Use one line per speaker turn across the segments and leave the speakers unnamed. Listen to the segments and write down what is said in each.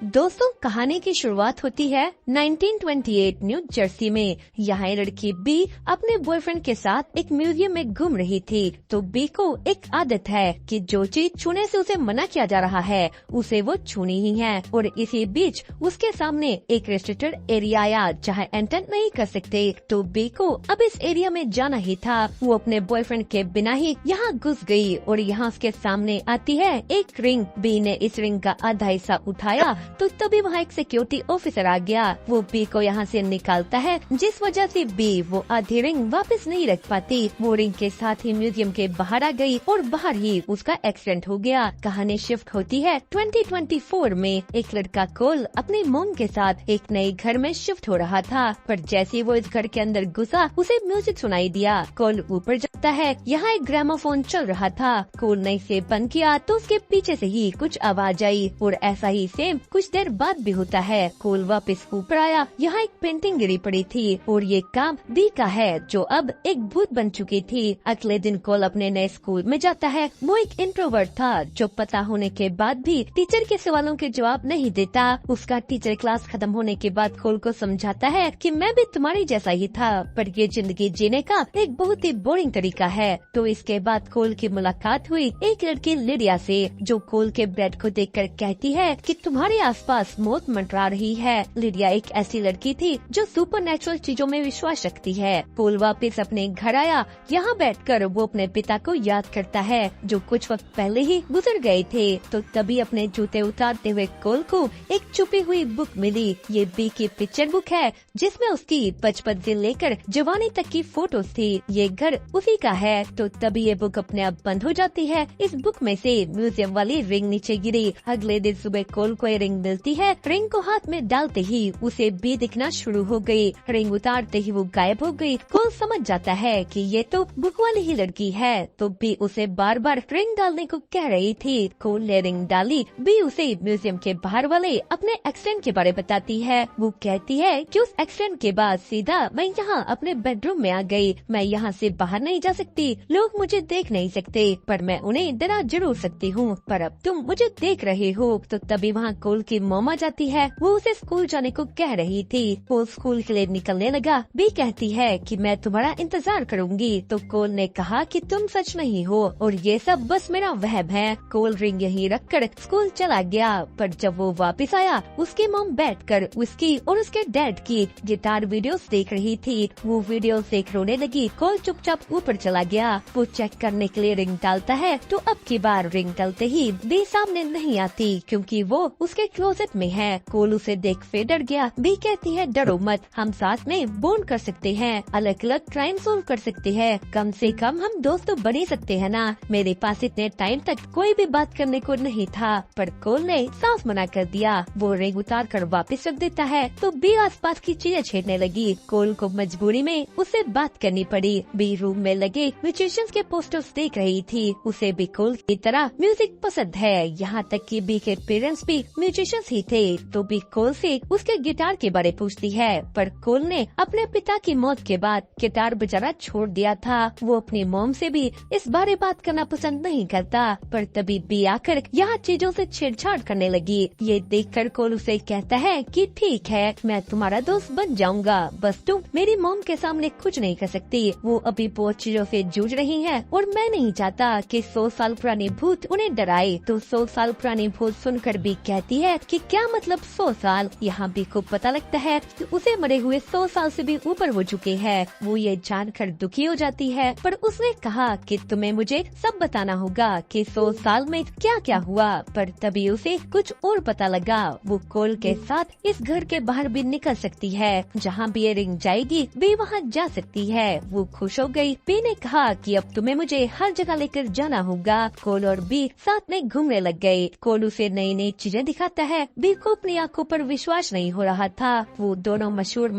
दोस्तों, कहानी की शुरुआत होती है 1928 न्यू जर्सी में। यहाँ लड़की बी अपने बॉयफ्रेंड के साथ एक म्यूजियम में घूम रही थी। तो बी को एक आदत है कि जो चीज छूने से उसे मना किया जा रहा है उसे वो छूनी ही है। और इसी बीच उसके सामने एक रेस्ट्रिक्टेड एरिया आया जहाँ एंटर नहीं कर सकते। तो बी को अब इस एरिया में जाना ही था। वो अपने बॉयफ्रेंड के बिना ही यहाँ घुस गई और यहाँ उसके सामने आती है एक रिंग। बी ने इस रिंग का आधा हिस्सा उठाया तो तभी वहाँ एक सिक्योरिटी ऑफिसर आ गया। वो बी को यहाँ से निकालता है, जिस वजह से बी वो आधी रिंग वापस नहीं रख पाती। वो रिंग के साथ ही म्यूजियम के बाहर आ गई और बाहर ही उसका एक्सीडेंट हो गया। कहानी शिफ्ट होती है 2024 में। एक लड़का कोल अपनी मोम के साथ एक नए घर में शिफ्ट हो रहा था, पर जैसे वो इस घर के अंदर घुसा उसे म्यूजिक सुनाई दिया। कोल ऊपर जाता है, यहाँ एक ग्रामोफोन चल रहा था। कोल ने इसे बंद किया तो उसके पीछे से ही कुछ आवाज आई और ऐसा ही सेम कुछ देर बाद भी होता है। कोल वापस ऊपर आया, यहाँ एक पेंटिंग गिरी पड़ी थी और ये काम बी का है जो अब एक भूत बन चुकी थी। अगले दिन कोल अपने नए स्कूल में जाता है। वो एक इंट्रोवर्ट था जो पता होने के बाद भी टीचर के सवालों के जवाब नहीं देता। उसका टीचर क्लास खत्म होने के बाद कोल को समझाता है कि मैं भी तुम्हारी जैसा ही था, पर ये जिंदगी जीने का एक बहुत ही बोरिंग तरीका है। तो इसके बाद कोल की मुलाकात हुई एक लड़की लिडिया से, जो कोल के ब्रेड को देखकर कहती है कि तुम्हारे आसपास मौत मंडरा रही है। लिडिया एक ऐसी लड़की थी जो सुपरनैचुरल चीजों में विश्वास रखती है। कोल वापस अपने घर आया। यहाँ बैठकर वो अपने पिता को याद करता है जो कुछ वक्त पहले ही गुजर गए थे। तो तभी अपने जूते उतारते हुए कोल को एक छुपी हुई बुक मिली। ये बी की पिक्चर बुक है जिसमें उसकी बचपन से लेकर जवानी तक की फोटोज थी। ये घर उसी का है। तो तभी ये बुक अपने आप बंद हो जाती है। इस बुक में से म्यूजियम वाली रिंग नीचे गिरी। अगले दिन सुबह कोल को ये रिंग मिलती है। रिंग को हाथ में डालते ही उसे बी दिखना शुरू हो गई। रिंग उतारते ही वो गायब हो गई। कोल समझ जाता है कि ये तो बुक वाली ही लड़की है। तो बी उसे बार बार रिंग डालने को कह रही थी। कोल ने रिंग डाली। बी उसे म्यूजियम के बाहर वाले अपने एक्सीडेंट के बारे बताती है। वो कहती है कि उस एक्सीडेंट के बाद सीधा मैं यहाँ अपने बेडरूम में आ गई। मैं यहाँ से बाहर नहीं जा सकती। लोग मुझे देख नहीं सकते, पर मैं उन्हें डरा जरूर सकती हूँ। पर अब तुम मुझे देख रहे हो। तो तभी वहाँ कोल की मॉम आ जाती है। वो उसे स्कूल जाने को कह रही थी। कोल स्कूल के लिए निकलने लगा। बी कहती है कि मैं तुम्हारा इंतजार करूंगी। तो कोल ने कहा कि तुम सच नहीं हो और ये सब बस मेरा वहम है। कोल रिंग यहीं रखकर स्कूल चला गया। पर जब वो वापस आया, उसकी मॉम बैठकर उसकी और उसके डैड की गिटार वीडियोस देख रही थी। वो वीडियो देख रोने लगी। कोल चुपचाप ऊपर चला गया। वो चेक करने के लिए रिंग डालता है तो अब की बार रिंग डालते ही बी सामने नहीं आती क्योंकि वो उसके क्लोजेट में है। कोल उसे देख फिर डर गया। बी कहती है डरो मत, हम साथ में बॉन्ड कर सकते हैं, अलग अलग क्राइम सोल्व कर सकते हैं, कम से कम हम दोस्त तो बन ही सकते हैं ना। मेरे पास इतने टाइम तक कोई भी बात करने को नहीं था, पर कोल ने साफ मना कर दिया। वो रिंग उतार कर वापस रख देता है तो बी आसपास की चीजें छेड़ने लगी। कोल को मजबूरी में उससे बात करनी पड़ी। बी रूम में लगे म्यूजिशियंस के पोस्टर्स देख रही थी। उसे भी कोल की तरह म्यूजिक पसंद है। यहाँ तक कि बी के पेरेंट्स भी म्यूजिशियंस ही थे। तो बी कोल से उसके गिटार के बारे पूछती है, पर कोल ने अपने पिता की मौत के बाद गिटार बजाना छोड़ दिया था। वो अपनी मॉम से भी इस बारे बात करना पसंद नहीं करता। पर तभी बी आकर यहाँ चीजों से छेड़छाड़ करने लगी। ये देखकर कोल उसे कहता है कि ठीक है, मैं तुम्हारा दोस्त बन जाऊंगा, बस तुम मेरी मॉम के सामने कुछ नहीं कर सकती। वो अभी बहुत चीजों से जूझ रही है और मैं नहीं चाहता कि 100 साल पुरानी भूत उन्हें डराए। तो 100 साल पुरानी भूत सुनकर भी कहती है कि क्या मतलब 100 साल। यहाँ बी को पता लगता है कि उसे मरे हुए 100 साल से भी ऊपर हो चुके हैं। वो ये जानकर दुखी हो जाती है, पर उसने कहा कि तुम्हें मुझे सब बताना होगा कि 100 साल में क्या क्या हुआ। पर तभी उसे कुछ और पता लगा। वो कोल के साथ इस घर के बाहर भी निकल सकती है। जहाँ भी ये रिंग जाएगी बी वहाँ जा सकती है। वो खुश हो गई। बी ने कहा कि अब तुम्हें मुझे हर जगह लेकर जाना होगा। कोल और बी साथ में घूमने लग गए। कोल उसे नई नई चीजें दिखाता है। बी को अपनी आंखों पर विश्वास नहीं हो रहा था। वो दोनों मशहूर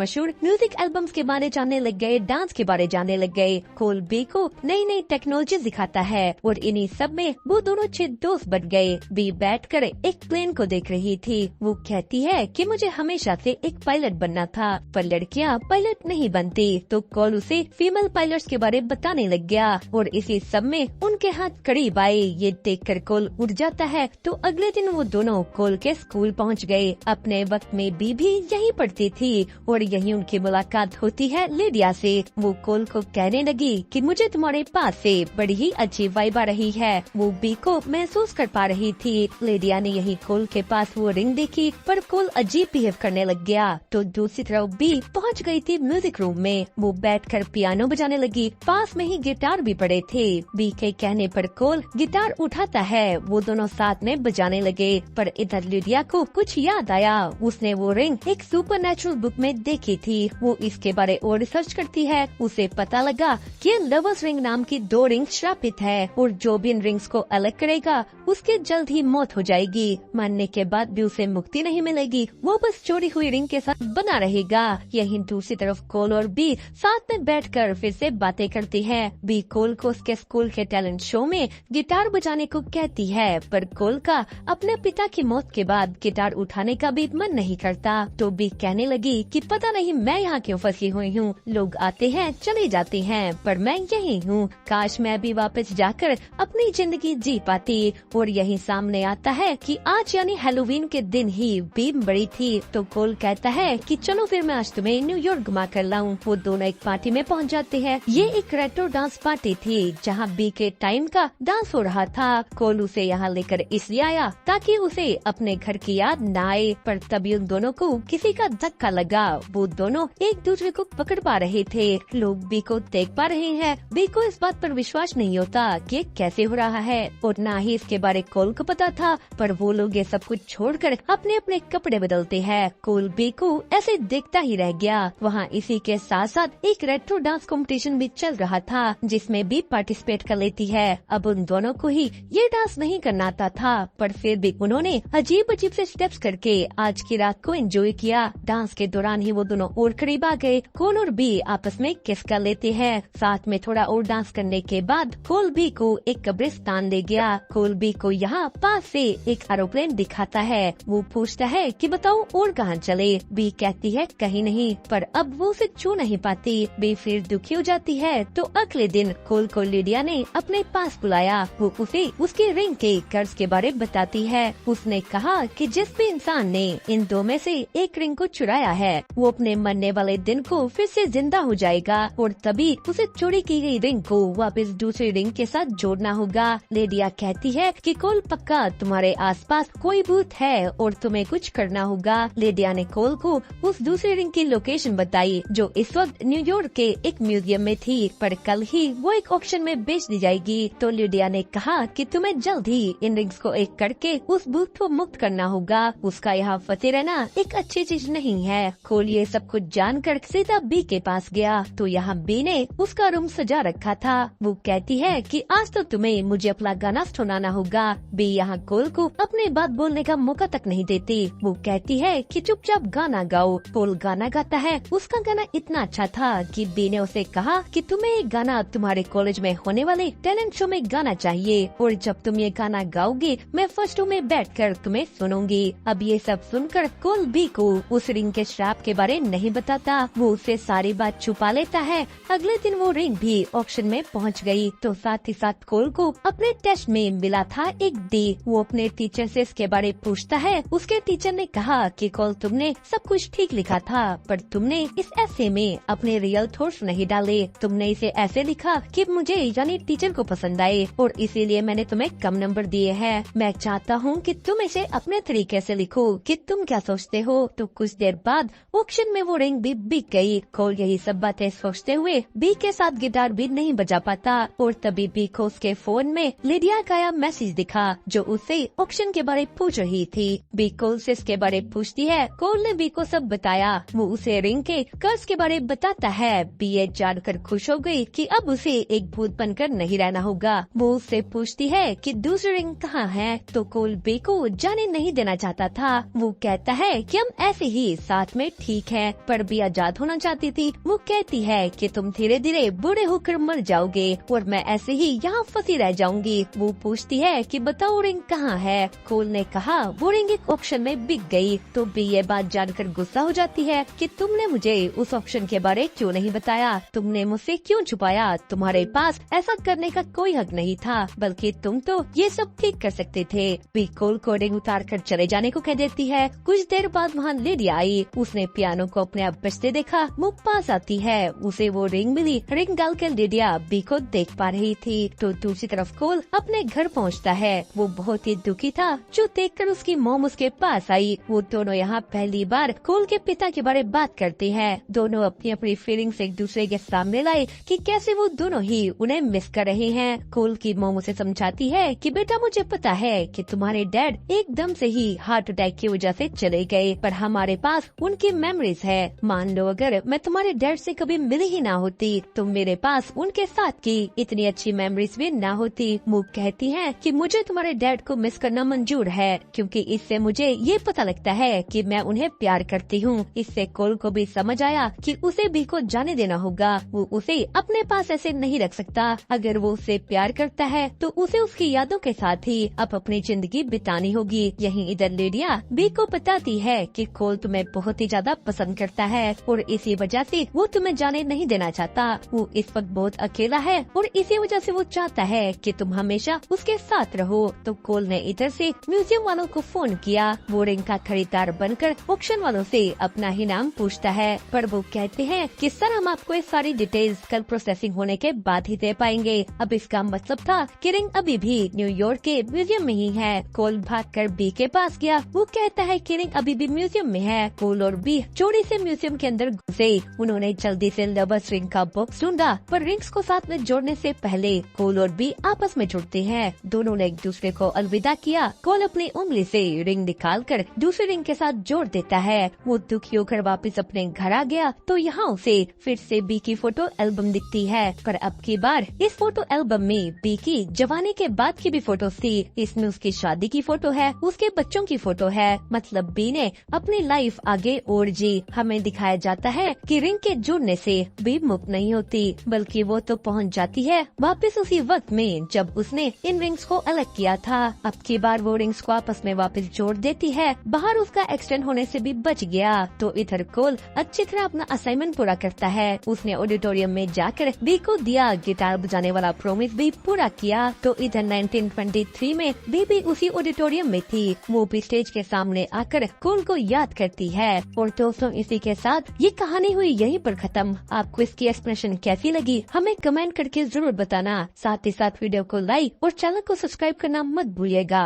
म्यूजिक एल्बम्स के बारे जानने लग गए, डांस के बारे जानने लग गए। कोल बी को नई नई टेक्नोलॉजी दिखाता है और इन्हीं सब में वो दोनों अच्छे दोस्त बन गए। बी बैठकर एक प्लेन को देख रही थी। वो कहती है कि मुझे हमेशा से एक पायलट बनना था, पर लड़कियां पायलट नहीं बनती। तो कोल उसे फीमेल पायलट्स के बारे बताने लग गया और इसी सब में उनके हाथ करीब आए। ये देखकर कोल उड़ जाता है। तो अगले दिन वो दोनों कोल के स्कूल पहुंच गए। अपने वक्त में बी भी यहीं पढ़ती थी और यहीं उनकी मुलाकात होती है लिडिया से। वो कोल को कहने लगी कि मुझे तुम्हारे पास से बड़ी ही अच्छी वाइब आ रही है। वो बी को महसूस कर पा रही थी। लिडिया ने यही कोल के पास वो रिंग देखी, पर कोल अजीब बिहेव करने लग गया। तो दूसरी तरफ बी पहुंच गई थी म्यूजिक रूम में। वो बैठकर पियानो बजाने लगी। पास में ही गिटार भी पड़े थे। बी के कहने पर कोल गिटार उठाता है। वो दोनों साथ में बजाने लगे, पर इधर लिडिया को कुछ याद आया। उसने वो रिंग एक सुपरनैचुरल बुक में देखी थी। वो इसके बारे और रिसर्च करती है। उसे पता लगा कि लवर्स रिंग नाम की 2 रिंग श्रापित है और जो भी इन रिंग्स को अलग करेगा उसके जल्द ही मौत हो जाएगी। मरने के बाद भी उसे मुक्ति नहीं मिलेगी। वो बस चोरी हुई रिंग के साथ बना रहेगा। यही दूसरी तरफ कोल और बी साथ में बैठकर फिर से बातें करती है। बी कोल को उसके स्कूल के टैलेंट शो में गिटार बजाने को कहती है, पर कोल का अपने पिता की मौत के बाद गिटार उठाने का भी मन नहीं करता। तो बी कहने लगी कि पता नहीं मैं यहाँ क्यों फंसी हुई हूँ। लोग आते हैं चले जाते हैं, पर मैं यही हूँ। काश मैं भी वापस जाकर अपनी जिंदगी जी पाती। और यही सामने आता है कि आज यानी हैलोवीन के दिन ही बी बड़ी थी। तो कोल कहता है कि चलो फिर मैं आज तुम्हें न्यूयॉर्क घुमा कर लाऊं। वो दोनों एक पार्टी में पहुंच जाते हैं। ये एक रेट्रो डांस पार्टी थी जहां बी के टाइम का डांस हो रहा था। कोल उसे यहाँ लेकर इसलिए आया ताकि उसे अपने घर की याद न आए, पर तभी उन दोनों को किसी का धक्का लगा। वो दोनों एक दूसरे को पकड़ पा रहे थे। लोग बी को देख पा रहे हैं। बी को इस बात पर विश्वास नहीं होता कि कैसे हो रहा है और न ही इसके बारे कोल को पता था, पर वो लोग ये सब कुछ छोड़कर अपने अपने कपड़े बदलते हैं। कोल बी को ऐसे देखता ही रह गया। वहाँ इसी के साथ साथ एक रेट्रो डांस कंपटीशन भी चल रहा था जिसमें बी पार्टिसिपेट कर लेती है। अब उन दोनों को ही ये डांस नहीं करना आता था, पर फिर भी उन्होंने अजीब अजीब से स्टेप्स करके आज की रात को एंजॉय किया। डांस के दौरान ही वो दोनों और करीब आ गए। कोल और बी आपस में किस कर लेते हैं। साथ में थोड़ा और डांस करने के बाद कोल बी को एक कब्रिस्तान ले गया। कोल बी को यहाँ पास से एक एरोप्लेन दिखाता है। वो पूछता है कि बताओ और कहाँ चले। बी कहती है कहीं नहीं, पर अब वो उसे छू नहीं पाती। बी फिर दुखी हो जाती है। तो अगले दिन कोल को लिडिया ने अपने पास बुलाया। वो उसे उसके रिंग के कर्ज के बारे बताती है। उसने कहा कि जिस भी इंसान ने इन 2 में से एक रिंग को चुराया है वो अपने मरने वाले दिन को फिर से जिंदा हो जाएगा और तभी उसे चोरी की गई रिंग को वापस दूसरी रिंग के साथ जोड़ना होगा। लिडिया कहती है कि कोल पक्का तुम्हारे आसपास कोई भूत है और तुम्हें कुछ करना होगा। लिडिया ने कोल को उस दूसरी रिंग की लोकेशन बताई जो इस वक्त न्यूयॉर्क के एक म्यूजियम में थी, पर कल ही वो एक ऑक्शन में बेच दी जाएगी। तो लिडिया ने कहा कि तुम्हें जल्द ही इन रिंग्स को एक करके उस भूत को मुक्त करना होगा। उसका यहाँ फंसे रहना एक अच्छी चीज नहीं है। कोल ये सब कुछ जानकर सीधा बी के पास गया। तो यहाँ बी ने उसका रूम सजा रखा था। वो कहती है कि आज तो तुम्हें मुझे अपना गाना सुनाना होगा। बी यहाँ कोल को अपने बात बोलने का मौका तक नहीं देती। वो कहती है कि चुपचाप गाना गाओ। कोल गाना गाता है। उसका गाना इतना अच्छा था कि बी ने उसे कहा कि तुम्हें ये गाना तुम्हारे कॉलेज में होने वाले टैलेंट शो में गाना चाहिए और जब तुम ये गाना गाओगे मैं फर्स्ट रो में बैठकर तुम्हें सुनूंगी। अब ये सब सुनकर कोल बी को उस रिंग के श्राप के बारे नहीं बताता। वो उससे सारी बात छुपा लेता है। अगले दिन वो रिंग भी ऑक्शन में पहुंच गई। तो साथ ही साथ कोल को अपने टेस्ट में मिला था एक डी। वो अपने टीचर से इसके बारे पूछता है। उसके टीचर ने कहा कि कोल तुमने सब कुछ ठीक लिखा था, पर तुमने इस ऐसे में अपने रियल थॉट्स नहीं डाले। तुमने इसे ऐसे लिखा कि मुझे यानी टीचर को पसंद आए और इसीलिए मैंने तुम्हें कम नंबर दिए हैं। मैं चाहता हूँ कि तुम इसे अपने तरीके से लिखो कि तुम क्या सोचते हो। तो कुछ देर बाद ऑक्शन में वो रिंग भी बिक गई। कोल यही सब बातें सोचते हुए बी के साथ गिटार भी नहीं बजा पाता और तभी बी को उसके फोन में लिडिया का आया मैसेज दिखा जो उससे ऑक्शन के बारे पूछ रही थी। बी कोल से इसके बारे पूछती है। कोल ने बी को सब बताया। वो उसे रिंग के कर्ज के बारे बताता है। बी ये जानकर खुश हो गई कि अब उसे एक भूत बनकर नहीं रहना होगा। वो उससे पूछती है कि दूसरी रिंग कहाँ है। तो कोल बी को जाने नहीं देना चाहता था। वो कहता है कि हम ऐसे ही साथ में ठीक है, पर बी आजाद होना चाहती थी। वो कहती है कि तुम धीरे धीरे बूढ़े होकर मर जाओगे और मैं ऐसे ही यहाँ फंसी रह जाऊंगी। वो पूछती है कि बताओ रिंग कहाँ है। कोल ने कहा वो रिंग एक ऑक्शन में बिक गई। तो बी ये बात जानकर गुस्सा हो जाती है कि तुमने मुझे उस ऑक्शन के बारे क्यों नहीं बताया, तुमने मुझसे क्यों छुपाया। तुम्हारे पास ऐसा करने का कोई हक नहीं था, बल्कि तुम तो ये सब ठीक कर सकते थे। बी कोल को रिंग उतार उतार कर चले जाने को कह देती है। कुछ देर बाद वहाँ लिडिया आई। उसने पियानो को अपने आप बजते देखा। मुँह पास आती है, उसे वो रिंग मिली। रिंग डालकर लिडिया बी को देख पा रही थी। तो दूसरी तरफ कोल अपने घर पहुँचता है। वो बहुत ही दुखी था, जो देखकर उसकी मॉम उसके पास आई। वो दोनों यहाँ पहली बार कोल के पिता के बारे बात करते हैं। दोनों अपनी अपनी फीलिंग्स एक दूसरे के सामने लाए कि कैसे वो दोनों ही उन्हें मिस कर रहे हैं। कोल की मॉम उसे समझाती है कि बेटा मुझे पता है कि तुम्हारे डैड एकदम से ही हार्ट अटैक की वजह से चले गए, पर हमारे पास उनकी मेमोरीज है। मान लो अगर मैं तुम्हारे डैड से कभी मिली ही ना होती तो मेरे पास उनके साथ की इतनी अच्छी मेमोरीज भी ना होती। मूक कहती है कि मुझे तुम्हारे डैड को मिस करना मंजूर है, क्योंकि इससे मुझे ये पता लगता है कि मैं उन्हें प्यार करती हूँ। इससे कोल को भी समझ आया कि उसे बी को जाने देना होगा। वो उसे अपने पास ऐसे नहीं रख सकता। अगर वो उसे प्यार करता है तो उसे उसकी यादों के साथ ही अब अपनी जिंदगी बितानी होगी। यहीं इधर लिडिया बी को बताती है कि कोल तुम्हें बहुत ही ज्यादा पसंद करता है और इसी वजह से वो तुम्हें जाने नहीं देना चाहता। वो इस वक्त बहुत अकेला है और इसी वजह से वो चाहता है कि तुम हमेशा उसके साथ रहो। तो कोल ने इधर से म्यूजियम वालों को फोन किया। वो रिंग का खरीदार बनकर ऑक्शन वालों से अपना ही नाम पूछता है, पर वो कहते हैं कि सर हम आपको ये सारी डिटेल्स कल प्रोसेसिंग होने के बाद ही दे पाएंगे। अब इसका मतलब था कि रिंग अभी भी न्यूयॉर्क के म्यूजियम में ही है। कोल भागकर बी के पास गया। वो कहता है कि रिंग अभी भी म्यूजियम में है। कोल और बी चोरी से म्यूजियम के अंदर घुसे। उन्होंने जल्दी से लवर्स रिंग का बॉक्स ढूंढा, पर रिंग्स को साथ में जोड़ने से पहले कोल और बी आपस में जुड़ते हैं। दोनों ने एक दूसरे को अलविदा किया। कोल अपनी उंगली से रिंग निकालकर दूसरे रिंग के साथ जोड़ देता है। वो दुखी होकर वापस अपने घर आ गया तो यहाँ उसे फिर से बी की फोटो एल्बम दिखती है, पर अब की बार इस फोटो एल्बम में बी की जवानी के बाद की भी फोटो थी। इसमें उसकी शादी की फोटो है, उसके बच्चों की फोटो है। मतलब बी ने अपनी लाइफ आगे और जी। हमें दिखाया जाता है कि रिंग के जुड़ने से बी मुक्त नहीं होती, बल्कि वो तो पहुँच जाती है वापस उसी वक्त में जब उसने इन रिंग्स को अलग किया था। अब की बार वो रिंग्स को आपस में वापस जोड़ देती है। बाहर उसका एक्सटेंड होने से भी बच गया। तो इधर कोल अच्छी तरह अपना असाइनमेंट पूरा करता है। उसने ऑडिटोरियम में जाकर बी को दिया गिटार बजाने वाला प्रॉमिस भी पूरा किया। तो इधर 1923 में बी भी उसी ऑडिटोरियम में थी। वो भी स्टेज के सामने आकर कोल को याद करती है। और दोस्तों इसी के साथ ये कहानी हुई यहीं पर खत्म। आपको इसकी एक्सप्रेशन कैसी लगी हमें कमेंट करके जरूर बताना। साथ ही साथ वीडियो को लाइक और चैनल को सब्सक्राइब करना मत भूलिएगा।